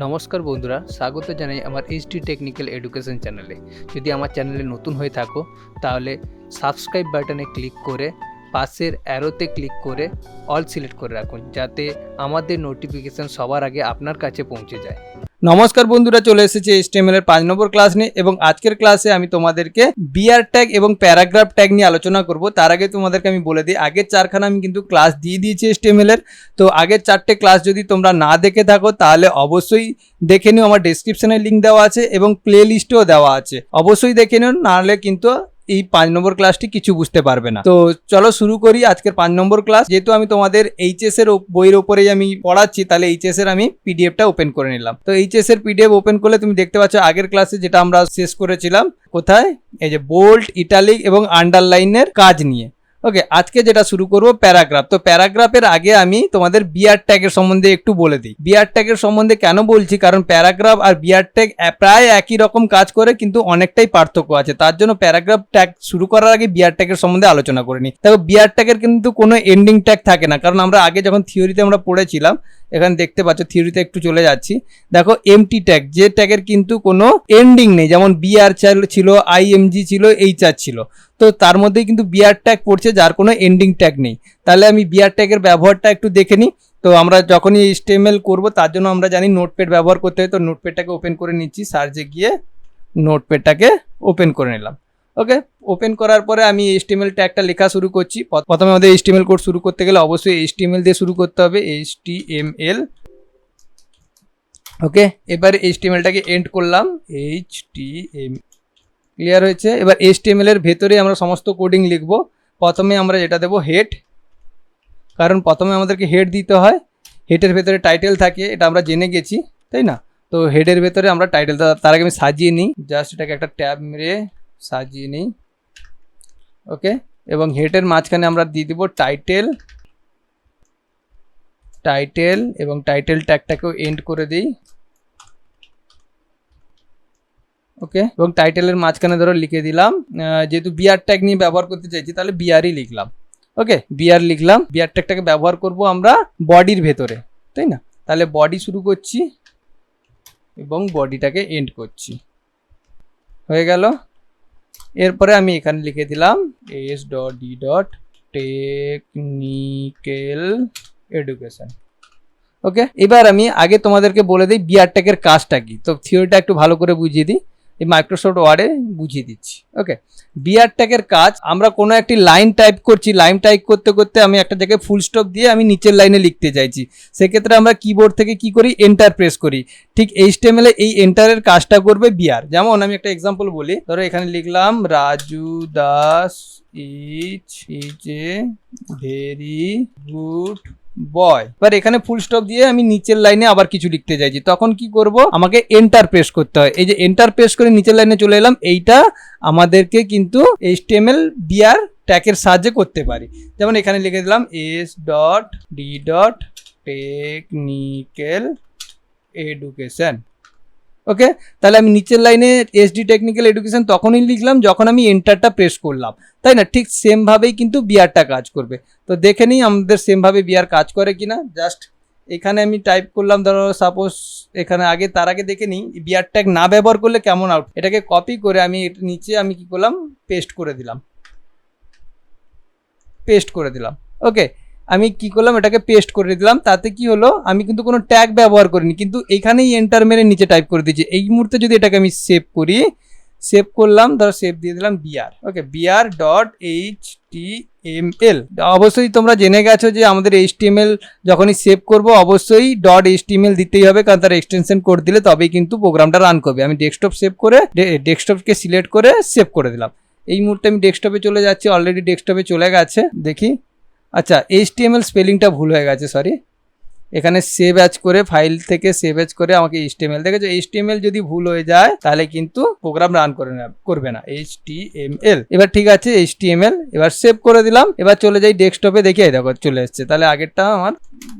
নমস্কার বন্ধুরা, স্বাগত জানাই আমার এইচটি টেকনিক্যাল এডুকেশন চ্যানেলে। যদি আমার চ্যানেলে নতুন হয়ে থাকো তাহলে সাবস্ক্রাইব বাটনে ক্লিক করে পাশের অ্যারোতে ক্লিক করে অল সিলেক্ট করে রাখুন, যাতে আমাদের নোটিফিকেশান সবার আগে আপনার কাছে পৌঁছে যায়। নমস্কার বন্ধুরা, চলে এসেছে HTML এর 5 নম্বর ক্লাস নিয়ে এবং আজকের ক্লাসে আমি তোমাদেরকে বিআর ট্যাগ এবং প্যারাগ্রাফ ট্যাগ নিয়ে আলোচনা করব। তার আগে তোমাদেরকে আমি বলে দিই, আগের 4খানা আমি কিন্তু ক্লাস দিয়ে দিয়েছি HTML এর। তো আগের 4টে ক্লাস যদি তোমরা না দেখে থাকো তাহলে অবশ্যই দেখে নিও, আমার ডেসক্রিপশনে লিঙ্ক দেওয়া আছে এবং প্লে লিস্টেও দেওয়া আছে, অবশ্যই দেখে নিও, নাহলে কিন্তু এই 5 নম্বর ক্লাসটি কিছু বুঝতে পারবে না। তো চলো শুরু করি আজকের 5 নম্বর ক্লাস। যেহেতু আমি তোমাদের এইচএস এর বইয়ের উপরেই আমি পড়াচ্ছি, তাহলে এইচএস এর আমি পিডিএফটা ওপেন করে নিলাম। তো এইচএস এর পিডিএফ ওপেন করলে তুমি দেখতে পাচ্ছ আগের ক্লাসে যেটা আমরা শেষ করেছিলাম, কোথায়, এই যে বোল্ড, ইটালিক এবং আন্ডারলাইনের কাজ নিয়ে। ওকে, আজকে যেটা শুরু করব প্যারাগ্রাফ। তো প্যারাগ্রাফের আগে আমি তোমাদের বিআর ট্যাগের সম্বন্ধে একটু বলে দিই। বিআর ট্যাগের সম্বন্ধে কেন বলছি, কারণ প্যারাগ্রাফ আর বিআর ট্যাগ প্রায় একই রকম কাজ করে, কিন্তু অনেকটাই পার্থক্য আছে। তার জন্য প্যারাগ্রাফ ট্যাগ শুরু করার আগে বিআর ট্যাগের সম্বন্ধে আলোচনা করে নিই। দেখো, বিআর ট্যাগের কিন্তু কোনো এন্ডিং ট্যাগ থাকে না, কারণ আমরা আগে যখন থিওরিতে আমরা পড়েছিলাম, এখানে দেখতে পাচ্ছ থিওরিতে একটু চলে যাচ্ছি, দেখো এমটি ট্যাগ, যে ট্যাগের কিন্তু কোনো এন্ডিং নেই, যেমন বিআর ছিল, আইএমজি ছিল, এইচআর ছিল। তো তার মধ্যেই কিন্তু বিআর ট্যাগ পড়ছে যার কোনো এন্ডিং ট্যাগ নেই। তাহলে আমি বিআর ট্যাগের ব্যবহারটা একটু দেখে নিই। তো আমরা যখনই HTML করব তার জন্য আমরা জানি নোটপ্যাড ব্যবহার করতে হয়। তো নোটপ্যাডটাকে ওপেন করে নিচ্ছি, সার্চে গিয়ে নোটপ্যাডটাকে ওপেন করে নিলাম। ওকে, ওপেন করার পরে আমি HTML ট্যাগটা লেখা শুরু করছি। প্রথমে আমাদের HTML কোড শুরু করতে গেলে অবশ্যই HTML দিয়ে শুরু করতে হবে, HTML। ওকে, এবার HTMLটাকে এন্ড করলাম, HTML। ক্লিয়ার হয়েছে। এবার HTML এর ভেতরে আমরা সমস্ত কোডিং লিখব। প্রথমে আমরা যেটা দেবো হেড, কারণ প্রথমে আমাদেরকে হেড দিতে হয়। হেডের ভেতরে টাইটেল থাকে, এটা আমরা জেনে গেছি, তাই না? তো হেডের ভেতরে আমরা টাইটেল, তার আগে আমি সাজিয়ে নিই, জাস্ট এটাকে একটা ট্যাব মেরে সাজিয়ে নিই। ওকে, এবং হেডের মাঝখানে আমরা দিয়ে দিব টাইটেল, এবং টাইটেল ট্যাগটাকেও এন্ড করে দিই। ওকে, এবং টাইটেলের মাঝখানে ধরো লিখে দিলাম, যেহেতু বিআর ট্যাগ নিয়ে ব্যবহার করতে চাইছি তাহলে বিআরই লিখলাম। ওকে, বিআর লিখলাম। বিআর ট্যাগটাকে ব্যবহার করব আমরা বডির ভেতরে, তাই না? তাহলে বডি শুরু করছি এবং বডিটাকে এন্ড করছি, হয়ে গেল। এরপরে আমি এখানে লিখে দিলাম s.d.technical education। ওকে, এবার আমি আগে তোমাদেরকে বলে দিই বিআর ট্যাগের কাজটা কি। তো থিওরিটা একটু ভালো করে বুঝিয়ে দিই, এই মাইক্রোসফট ওয়ার্ডে বুঝিয়ে দিচ্ছি। ওকে, বিআর ট্যাগের কাজ, আমরা কোনো একটি লাইন টাইপ করছি, লাইন টাইপ করতে করতে আমি একটা জায়গায় ফুল স্টপ দিয়ে আমি নিচের লাইনে লিখতে চাইছি, সেক্ষেত্রে আমরা কিবোর্ড থেকে কি করি, এন্টার প্রেস করি। ঠিক HTML এ এই এন্টারের কাজটা করবে বিআর। যেমন আমি একটা এক্সাম্পল বলি, ধরো এখানে লিখলাম Raju Das is a very good boy. এবার এখানে ফুল স্টপ দিয়ে আমি নিচের লাইনে আবার কিছু লিখতে চাইছি, তখন কি করব, আমাকে এন্টার প্রেস করতে হয়। এই যে এন্টার প্রেস করে নিচের লাইনে চলে এলাম, এইটা আমাদেরকে কিন্তু HTML বিআর ট্যাগের সাহায্যে করতে পারি। যেমন এখানে লিখে দিলাম s.d.technical education। ওকে, তাহলে আমি নিচের লাইনে SD টেকনিক্যাল এডুকেশন তখনই লিখলাম যখন আমি এন্টারটা প্রেস করলাম, তাই না? ঠিক সেমভাবেই কিন্তু বিআরটা কাজ করবে। তো দেখে নিই আমাদের সেমভাবে বিআর কাজ করে কিনা। জাস্ট এখানে আমি টাইপ করলাম, ধরো সাপোজ এখানে আগে, তার আগে দেখে নিই বিআর ট্যাগ না ব্যবহার করলে কেমন আউট। এটাকে কপি করে আমি নিচে আমি কি করলাম, পেস্ট করে দিলাম। ওকে, আমি কি করলাম, এটাকে পেস্ট করে দিলাম। তাতে কি হলো, আমি কিন্তু কোনো ট্যাগ ব্যবহার করিনি, কিন্তু এখানেই এন্টার মেরে নিচে টাইপ করে দিয়েছি। এই মুহূর্তে যদি এটাকে আমি সেভ করি, সেভ করলাম, ধরো সেভ দিয়ে দিলাম বিআর। ওকে, biar.html। অবশ্যই তোমরা জেনে গেছো যে আমাদের HTML যখনই সেভ করব অবশ্যই .html দিতেই হবে, কারণ তার এক্সটেনশন কোড দিলে তবেই কিন্তু প্রোগ্রামটা রান করবে। আমি ডেস্কটপ সেভ করে, ডেস্কটপকে সিলেক্ট করে সেভ করে দিলাম। এই মুহূর্তে আমি ডেস্কটপে চলে যাচ্ছি, অলরেডি ডেস্কটপে চলে গেছে, দেখি। আচ্ছা, HTML স্পেলিংটা ভুল হয়ে গেছে, সরি। এখানে সেভ অ্যাজ করে, ফাইল থেকে সেভ অ্যাজ করে আমাকে HTML, দেখেছো HTML যদি ভুল হয়ে যায় তাহলে কিন্তু প্রোগ্রাম রান করবে না, HTML। এবার ঠিক আছে, HTML এবার সেভ করে দিলাম। এবার চলে যাই ডেস্কটপে, দেখি এই দেখো চলে এসছে। তাহলে আগেরটা আমার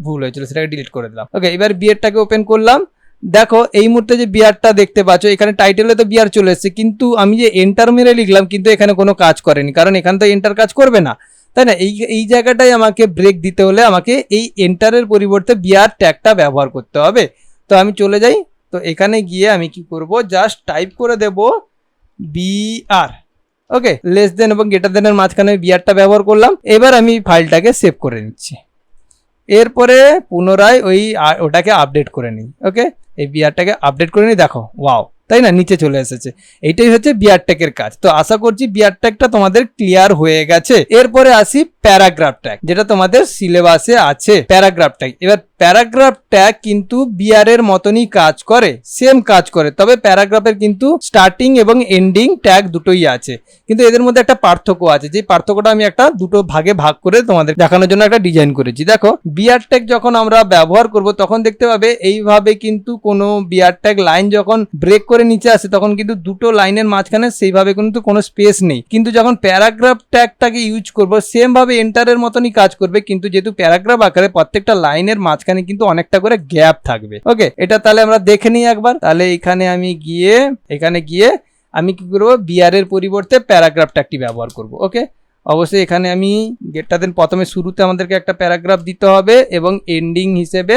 ভুল হয়েছিল, সেটাকে ডিলিট করে দিলাম। ওকে, এবার বিআরটাকে ওপেন করলাম। দেখো এই মুহূর্তে যে বিআরটা দেখতে পাচ্ছ, এখানে টাইটেলে তো বিআর চলে এসছে, কিন্তু আমি যে এন্টার মেরে লিখলাম কিন্তু এখানে কোনো কাজ করেনি, কারণ এখানে তো এন্টার কাজ করবে না, তাই না? এই জায়গাটাই আমাকে ব্রেক দিতে হলে আমাকে এই এন্টারের পরিবর্তে বিআর ট্যাগটা ব্যবহার করতে হবে। তো আমি চলে যাই, তো এখানে গিয়ে আমি কি করব, জাস্ট টাইপ করে দেব বিআর। ওকে, লেস দেন এবং গ্রেটার দেনের মাঝখানে বিআরটা ব্যবহার করলাম। এবার আমি ফাইলটাকে সেভ করে নিচ্ছি। এরপরে পুনরায় ওটাকে আপডেট করে নিই। ওকে, এই বিআরটাকে আপডেট করে নিই, দেখো ওয়াও, তাই না, নিচে চলে এসেছে। এইটাই হচ্ছে বিআর ট্যাগের কাজ। তো আশা করছি বিআর ট্যাগটা তোমাদের ক্লিয়ার হয়ে গেছে। এরপরে আসি প্যারাগ্রাফ ট্যাগ, যেটা তোমাদের সিলেবাসে আছে। প্যারাগ্রাফ ট্যাগ, এবার প্যারাগ্রাফ ট্যাগ কিন্তু বিআর এর মতনই কাজ করে, সেম কাজ করে, তবে প্যারাগ্রাফের কিন্তু স্টার্টিং এবং এন্ডিং ট্যাগ দুটোই আছে, কিন্তু এদের মধ্যে একটা পার্থক্য আছে। যে পার্থক্যটা আমি দুটো ভাগে ভাগ করে তোমাদের দেখানোর জন্য একটা ডিজাইন করেছি। দেখো, বিআর ট্যাগ যখন আমরা ব্যবহার করব তখন দেখতে পাবে এইভাবে কিন্তু কোনো বিআর ট্যাগ লাইন যখন ব্রেক করে নিচে আসে তখন কিন্তু দুটো লাইনের মাঝখানে সেইভাবে কিন্তু কোনো স্পেস নেই। কিন্তু যখন প্যারাগ্রাফ ট্যাগটাকে ইউজ করব সেম ভাবে এন্টারের মতনই কাজ করবে, কিন্তু যেহেতু প্যারাগ্রাফ আকারে প্রত্যেকটা লাইনের মাঝখানে কিন্তু অনেকটা করে গ্যাপ থাকবে। ওকে, এটা তাহলে আমরা দেখে নিই একবার। তাহলে এখানে গিয়ে আমি কি করবো, বিআর এর পরিবর্তে প্যারাগ্রাফ ট্যাগটি ব্যবহার করব। ওকে, অবশ্যই এখানে আমি গেটটা দেন প্রথমে শুরুতে আমাদেরকে একটা প্যারাগ্রাফ দিতে হবে এবং এন্ডিং হিসেবে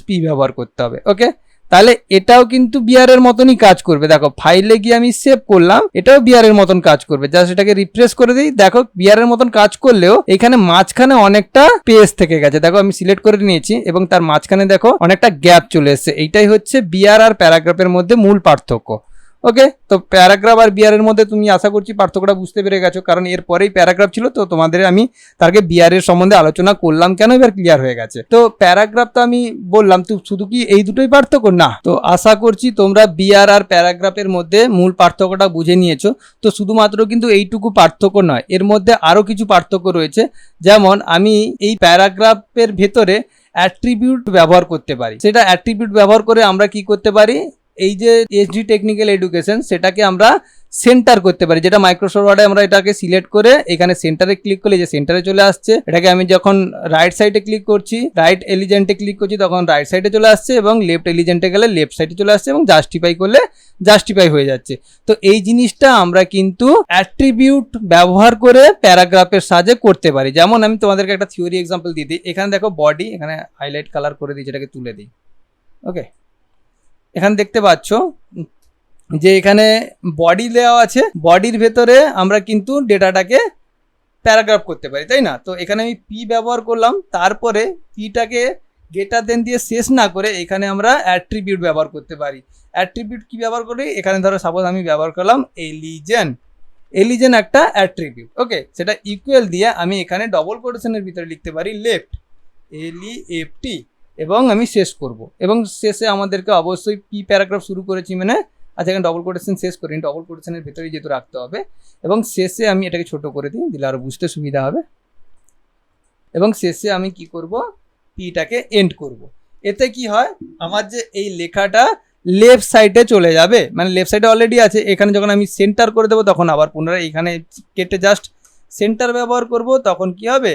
\p ব্যবহার করতে হবে। ওকে, তাহলে এটাও কিন্তু বিআর এর মতনই কাজ করবে। দেখো, ফাইলে গিয়ে আমি সেভ করলাম, এটাও বিআর এর মতন কাজ করবে। জাস্ট এটাকে রিফ্রেশ করে দিই, দেখো বিআর এর মতন কাজ করলেও এখানে মাঝখানে অনেকটা পেজ থেকে গেছে। দেখো আমি সিলেক্ট করে নিয়েছি এবং তার মাঝখানে দেখো অনেকটা গ্যাপ চলে এসেছে। এইটাই হচ্ছে বিআর আর প্যারাগ্রাফের মধ্যে মূল পার্থক্য। ওকে, তো প্যারাগ্রাফ আর বিআর এর মধ্যে তুমি আশা করছি পার্থক্যটা বুঝতে পেরে গেছো, কারণ এর পরেই প্যারাগ্রাফ ছিল। তো তোমাদের আমি তারকে বিআর এর সম্বন্ধে আলোচনা করলাম কেন, এবার ক্লিয়ার হয়ে গেছে। তো প্যারাগ্রাফ তো আমি বললাম, তো শুধু কি এই দুটোই পার্থক্য? না, তো আশা করছি তোমরা বিআর আর প্যারাগ্রাফের মধ্যে মূল পার্থক্যটা বুঝে নিয়েছো। তো শুধুমাত্র কিন্তু এইটুকু পার্থক্য নয়, এর মধ্যে আরো কিছু পার্থক্য রয়েছে। যেমন আমি এই প্যারাগ্রাফের ভেতরে অ্যাট্রিবিউট ব্যবহার করতে পারি। সেটা অ্যাট্রিবিউট ব্যবহার করে আমরা কি করতে পারি, এই যে এসডি টেকনিক্যাল এডুকেশন সেটাকে আমরা সেন্টার করতে পারি। যেটা মাইক্রোসফট ওয়ার্ডে আমরা এটাকে সিলেক্ট করে এখানে সেন্টারে ক্লিক করলে যে সেন্টারে চলে আসছে, এটাকে আমি যখন রাইট সাইডে ক্লিক করছি, রাইট এলিজেন্টে ক্লিক করছি তখন রাইট সাইডে চলে আসছে, এবং লেফট এলিজেন্টে গেলে লেফট সাইডে চলে আসছে, এবং জাস্টিফাই করলে জাস্টিফাই হয়ে যাচ্ছে। তো এই জিনিসটা আমরা কিন্তু অ্যাট্রিবিউট ব্যবহার করে প্যারাগ্রাফের সাহায্যে করতে পারি। যেমন আমি তোমাদেরকে একটা থিওরি এক্সাম্পল দিয়ে দিই। এখানে দেখো বডি, এখানে হাইলাইট কালার করে দিই, যেটাকে তুলে দিই। ওকে, এখানে দেখতে পাচ্ছ যে এখানে বডি দেওয়া আছে, বডির ভেতরে আমরা কিন্তু ডেটাটাকে প্যারাগ্রাফ করতে পারি, তাই না? তো এখানে আমি পি ব্যবহার করলাম, তারপরে পিটাকে গ্রেটার দেন দিয়ে শেষ না করে এখানে আমরা অ্যাট্রিবিউট ব্যবহার করতে পারি। অ্যাট্রিবিউট কি ব্যবহার করি, এখানে ধরো সাপোজ আমি ব্যবহার করলাম এলিজেন একটা অ্যাট্রিবিউট। ওকে, সেটা ইকুয়াল দিয়ে আমি এখানে ডবল কোটেশনের ভিতরে লিখতে পারি লেফট LEFT, এবং আমি শেষ করব। এবং শেষে আমাদেরকে অবশ্যই পি প্যারাগ্রাফ শুরু করেছি মানে, আচ্ছা এখানে ডবল কোটেশন শেষ করি, ডবল কোটেশনের ভেতরেই যেহেতু রাখতে হবে, এবং শেষে আমি এটাকে ছোট করে দিই, দিলে আরো বুঝতে সুবিধা হবে। এবং শেষে আমি কি করব, পিটাকে এন্ড করব। এতে কি হয়, আমার যে এই লেখাটা লেফট সাইডে চলে যাবে, মানে লেফট সাইডে অলরেডি আছে। এখানে যখন আমি সেন্টার করে দেবো তখন আবার পুনরায় এখানে কেটে জাস্ট সেন্টার ব্যবহার করব, তখন কি হবে,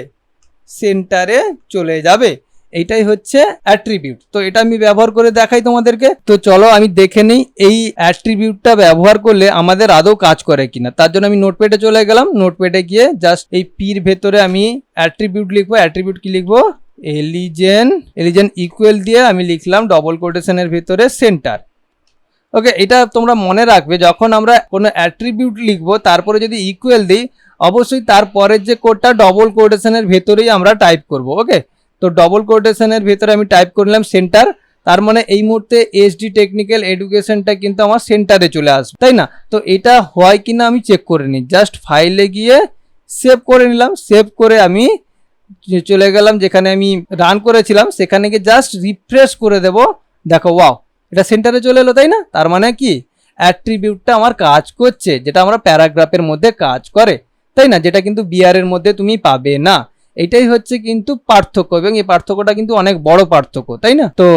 সেন্টারে চলে যাবে। এইটাই হচ্ছে অ্যাট্রিবিউট। তো এটা আমি ব্যবহার করে দেখাই তোমাদেরকে। তো চলো আমি দেখে নিই এই অ্যাট্রিবিউটটা ব্যবহার করলে আমাদের আদৌ কাজ করে কিনা। তার জন্য আমি নোটপ্যাডে চলে গেলাম, নোটপ্যাডে গিয়ে জাস্ট এই পির ভেতরে আমি অ্যাট্রিবিউট লিখবো। অ্যাট্রিবিউট কি লিখবো, এলিজেন ইকুয়াল দিয়ে আমি লিখলাম ডবল কোটেশনের ভেতরে সেন্টার। ওকে, এটা তোমরা মনে রাখবে, যখন আমরা কোনো অ্যাট্রিবিউট লিখবো তারপরে যদি ইকুয়াল দিই, অবশ্যই তারপরের যে কোডটা ডবল কোটেশনের ভেতরেই আমরা টাইপ করব। ওকে, তো ডবল কোটেশনের ভেতরে আমি টাইপ করলাম সেন্টার, তার মানে এই মুহূর্তে এসডি টেকনিক্যাল এডুকেশনটা কিন্তু আমার সেন্টারে চলে আসবে, তাই না? তো এটা হয় কিনা আমি চেক করে নিই। জাস্ট ফাইলে গিয়ে সেভ করে নিলাম, সেভ করে আমি চলে গেলাম যেখানে আমি রান করেছিলাম, সেখানে গিয়ে জাস্ট রিফ্রেশ করে দেব। দেখো ওয়াও, এটা সেন্টারে চলে এলো, তাই না? তার মানে কি, অ্যাট্রিবিউটটা আমার কাজ করছে, যেটা আমরা প্যারাগ্রাফের মধ্যে কাজ করে, তাই না? যেটা কিন্তু বিআর এর মধ্যে তুমি পাবে না। এটাই হচ্ছে কিন্তু পার্থক্য, এবং এই পার্থক্যটা কিন্তু অনেক বড় পার্থক্য, তাই না? তো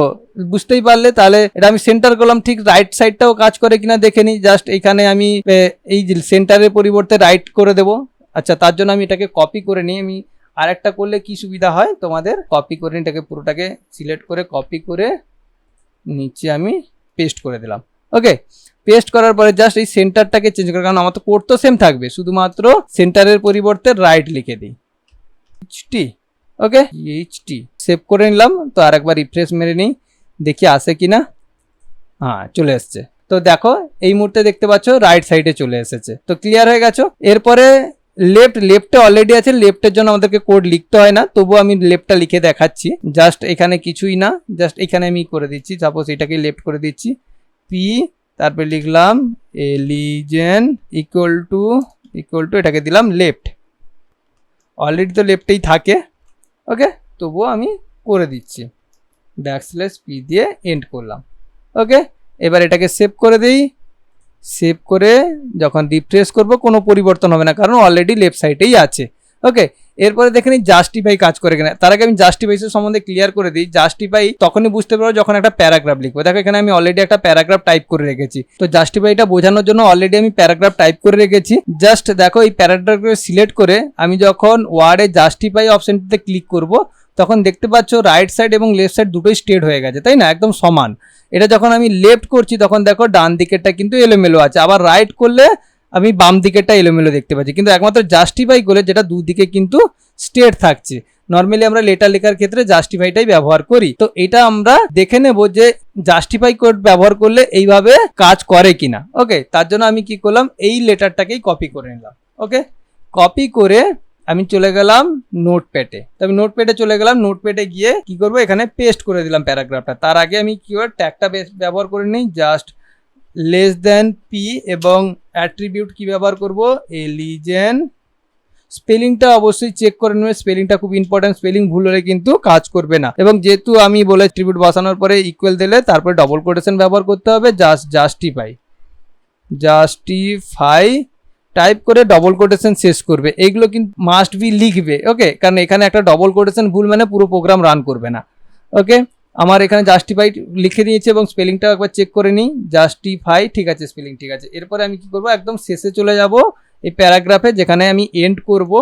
বুঝতেই পারলে। তাহলে এটা আমি সেন্টার করলাম, ঠিক রাইট সাইডটাও কাজ করে কিনা দেখে নিই। জাস্ট এখানে আমি এই সেন্টারের পরিবর্তে রাইট করে দেব। আচ্ছা, তার জন্য আমি এটাকে কপি করে নিই। আমি আর একটা করলে কি সুবিধা হয় তোমাদের, কপি করে নিই, এটাকে পুরোটাকে সিলেক্ট করে কপি করে নিচে আমি পেস্ট করে দিলাম। ওকে, পেস্ট করার পরে জাস্ট এই সেন্টারটাকে চেঞ্জ করে, কারণ আমার তো কোড তো সেম থাকবে, শুধুমাত্র সেন্টারের পরিবর্তে রাইট লিখে দিই, HT। ওকে, HT সেভ করে নিলাম। তো আরেকবার রিফ্রেশ মেরে নিই, দেখি আসে কিনা। হ্যাঁ, চলে এসছে। তো দেখো এই মুহূর্তে দেখতে পাচ্ছ রাইট সাইডে চলে এসেছে। তো ক্লিয়ার হয়ে গেছো। এরপরে লেফটে অলরেডি আছে, লেফটের জন্য আমাদেরকে কোড লিখতে হয় না, তবু আমি লেফটটা লিখে দেখাচ্ছি। জাস্ট এখানে কিছুই না, জাস্ট এখানে আমি করে দিচ্ছি, সাপোজ এটাকে লেফট করে দিচ্ছি, পি তারপরে লিখলাম এলিজেন ইকুয়াল টু এটাকে দিলাম লেফট। অলরেডি তো লেফটেই থাকে, ওকে, তবুও আমি করে দিচ্ছি, ব্যাকস্ল্যাশ পি দিয়ে এন্ড করলাম। ওকে, এবার এটাকে সেভ করে দিই। সেভ করে যখন রিফ্রেশ করব কোনো পরিবর্তন হবে না, কারণ অলরেডি লেফট সাইডেই আছে। ওকে, এরপরে দেখে নিই জাস্টিফাই কাজ করে কিনা। তার আগে আমি জাস্টিফাইসের সম্বন্ধে ক্লিয়ার করে দিই। জাস্টিফাই তখনই বুঝতে পারবো যখন একটা প্যারাগ্রাফ লিখবো। দেখো এখানে আমি অলরেডি একটা প্যারাগ্রাফ টাইপ করে রেখেছি। তো জাস্টিফাইটা বোঝানোর জন্য অলরেডি আমি প্যারাগ্রাফ টাইপ করে রেখেছি। জাস্ট দেখো এই প্যারাগ্রাফকে সিলেক্ট করে আমি যখন ওয়ার্ডে জাস্টিফাই অপশনটিতে ক্লিক করব, তখন দেখতে পাচ্ছ রাইট সাইড এবং লেফট সাইড দুটোই স্ট্রেট হয়ে গেছে, তাই না, একদম সমান। এটা যখন আমি লেফট করছি তখন দেখো ডান দিকেরটা কিন্তু এলোমেলো আছে, আবার রাইট করলে আমি বাম দিকেরটা এলোমেলো দেখতে পাচ্ছি, কিন্তু একমাত্র জাস্টিফাই করলে যেটা দুদিকে কিন্তু স্ট্রেট থাকছে। নর্মালি আমরা লেটার লেখার ক্ষেত্রে জাস্টিফাইটাই ব্যবহার করি। তো এটা আমরা দেখে নেব যে জাস্টিফাই কোড ব্যবহার করলে এইভাবে কাজ করে কিনা। ওকে, তার জন্য আমি কি করলাম, এই লেটারটাকেই কপি করে নিলাম। ওকে, কপি করে আমি চলে গেলাম নোটপ্যাডে। তো আমি নোটপ্যাডে চলে গেলাম, নোটপ্যাডে গিয়ে কি করব, এখানে পেস্ট করে দিলাম প্যারাগ্রাফটা। তার আগে আমি কিওয়ার্ড ট্যাগটা ব্যবহার করে নিই, জাস্ট লেস দেন পি, এবং অ্যাট্রিবিউট কি ব্যবহার করব, এলিজেন। স্পেলিংটা অবশ্যই চেক করে নেবে, স্পেলিংটা খুব ইম্পর্টেন্ট, স্পেলিং ভুল হলে কিন্তু কাজ করবে না। এবং যেহেতু আমি বলে অ্যাট্রিবিউট বসানোর পরে ইকুয়াল দিলে তারপরে ডবল কোটেশন ব্যবহার করতে হবে, জাস্টিফাই টাইপ করে ডবল কোটেশন শেষ করবে। এইগুলো কিন্তু মাস্ট বি লিখবে। ওকে, কারণ এখানে একটা ডবল কোটেশন ভুল মানে পুরো প্রোগ্রাম রান করবে না। ওকে, আমার এখানে জাস্টিফাই লিখে দিয়েছে এবং স্পেলিংটাও একবার চেক করে নিই, জাস্টিফাই ঠিক আছে, স্পেলিং ঠিক আছে। এরপরে আমি কি করব, একদম শেষে চলে যাব এই প্যারাগ্রাফে, যেখানে আমি এন্ড করব,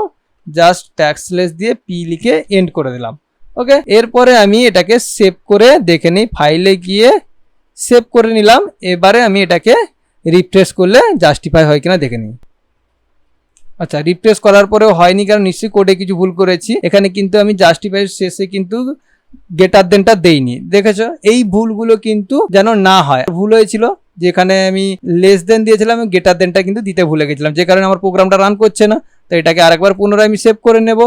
জাস্ট ট্যাগস্লেস দিয়ে পি লিখে এন্ড করে দিলাম। ওকে, এরপরে আমি এটাকে সেভ করে দেখে নিই, ফাইলে গিয়ে সেভ করে নিলাম। এবারে আমি এটাকে রিফ্রেশ করলে জাস্টিফাই হয় কিনা দেখে নিই। আচ্ছা, রিফ্রেশ করার পরেও হয়নি, কারণ নিশ্চয়ই কোডে কিছু ভুল করেছি। এখানে কিন্তু আমি জাস্টিফাই শেষে কিন্তু গেটার দেনটা দেইনি, দেখেছো, এই ভুলগুলো কিন্তু যেন না হয়। ভুল হয়েছিল যেখানে আমি লেস দেন দিয়েছিলাম, গেটার দেনটা কিন্তু দিতে ভুলে গেছিলাম, যে কারণে আমার প্রোগ্রামটা রান করছে না। তো এটাকে আরেকবার পুনরায় আমি সেভ করে নেব।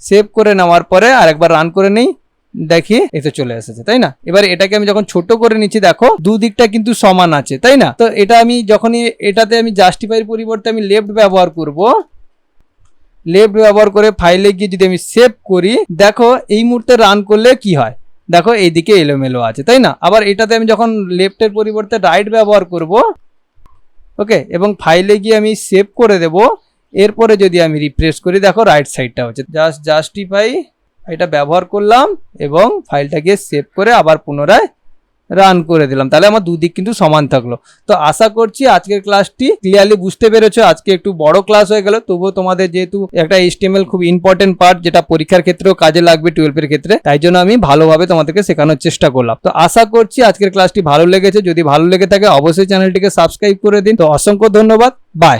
সেভ করে নেওয়ার পরে আরেকবার রান করে নেই, দেখি এতে চলে এসেছে, তাই না। এবার এটাকে আমি যখন ছোট করে নিচ্ছি, দেখো দুদিকটা কিন্তু সমান আছে, তাই না। তো এটা আমি যখনই এটাতে আমি জাস্টিফাইয়ের পরিবর্তে আমি লেফট ব্যবহার করব, লেফট ব্যবহার করে ফাইলে গিয়ে যদি আমি সেভ করি, দেখো এই মুহূর্তে রান করলে কি হয়, দেখো এইদিকে এলোমেলো আছে, তাই না। আবার এটাতে আমি যখন লেফটের পরিবর্তে রাইট ব্যবহার করব, ওকে, এবং ফাইলে গিয়ে আমি সেভ করে দেব, এরপরে যদি আমি রিফ্রেশ করি, দেখো রাইট সাইডটা হচ্ছে। জাস্টিফাই এটা ব্যবহার করলাম এবং ফাইলটাকে সেভ করে আবার পুনরায় রান করে দিলাম, তাহলে আমার দুদিক কিন্তু সমান থাকলো। তো আশা করছি আজকের ক্লাসটি ক্লিয়ারলি বুঝতে পেরেছো। আজকে একটু বড় ক্লাস হয়ে গেল, তবুও তোমাদের যেহেতু একটা HTML খুব ইম্পর্টেন্ট পার্ট, যেটা পরীক্ষার ক্ষেত্রেও কাজে লাগবে 12 এর ক্ষেত্রে, তাই জন্য আমি ভালোভাবে তোমাদেরকে শেখানোর চেষ্টা করলাম। তো আশা করছি আজকের ক্লাসটি ভালো লেগেছে। যদি ভালো লেগে থাকে অবশ্যই চ্যানেলটিকে সাবস্ক্রাইব করে দিন। তো অসংখ্য ধন্যবাদ, বাই।